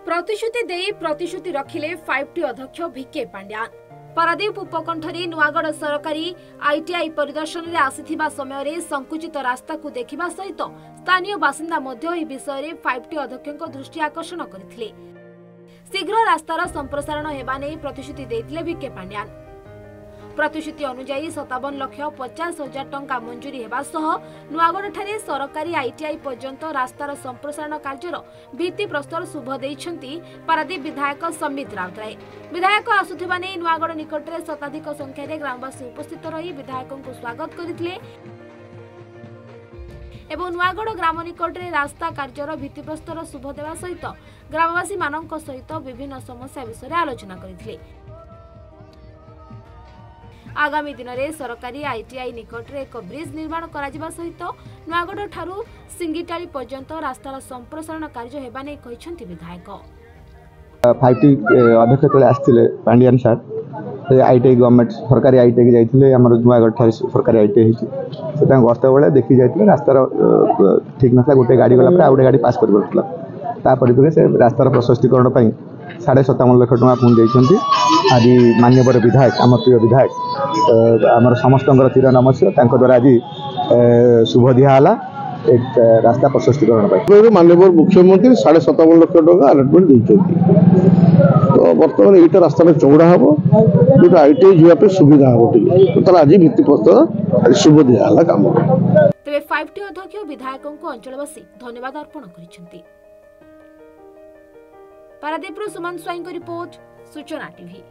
प्रतिश्रुति देई प्रतिश्रुति रखिले 5T अध्यक्ष भिके पांड्यान। पारादीप उपकंठरी नुआगढ़ सरकारी आईटीआई परिदर्शन रे आसीथिबा समय रे संकुचित रास्ता को देखिबा सहित स्थानीय बासिंदा मध्य ए विषय रे 5T अध्यक्षक दृष्टि आकर्षण करथिले। शीघ्र रास्तार संप्रसारण हेबा नै प्रतिश्रुति देथिले भिके पांड्यान। प्रतिश्रुति अनुसार 57,50,000 टंका मंजूरी हेबा सह नुआगढ़ ठारे सरकारी आईटीआई पर्यंत रास्तार संप्रसारण कार्यर भित्ति प्रस्तर शुभ देइछंती पारादीप विधायक समित राउतराय। विधायक आसुथिबा नै नुआगढ़ निकटरे शताधिक संख्यार ग्रामवासी उपस्थित रही विधायकों स्वागत करथिले एवं नुआगढ़ ग्राम निकटरे रास्ता कार्यर भित्ति प्रस्तर शुभ देवा सहित ग्रामवासी मानक सहित विभिन्न समस्या विषय आलोचना करथिले। आगामी दिन में सरकारी आईटीआई निकट में एक ब्रिज निर्माण करा सहित नुआगढ़ ठारू सिंगिटाली पर्यंत रास्तार संप्रसारण कार्य हेबा नै कहिसंती विधायक। 5T अध्यक्ष तले आस्थिले पांड्यान सर आईटीआई गवर्नमेंट सरकारी आईटीआई जाइथिले हमर नुआगढ़ ठारे सरकारी आईटीआई हिची सेता गस्त बेले देखि जाइथिले रास्तार ठीक नथला गोटे गाड़ी गला पर आ गोटे गाड़ी पास कर परथला ता परिप्रेक्षी से रास्तार प्रशस्तीकरण पई 57.5 लाख टका पुन देइछंती। आज माननीय विधायक आम प्रिय विधायक आम समस्त चिर नमस्कार द्वारा आज शुभ दिहला एक रास्ता प्रशस्तीकरण माननीय मुख्यमंत्री 57.5 लाख टका अलटमेंट देइछंती। तो बर्तमान ये रास्ता चौड़ा हम जो आईटीआई जावाई सुविधा हम तो आज भित्ति प्रस्तर शुभ दिहला काम। तेरे 5T अध्यक्ष विधायकों को अंचलवासी धन्यवाद अर्पण करिसेंती। पारादीप सुमन स्वाईं को रिपोर्ट सूचना टीवी।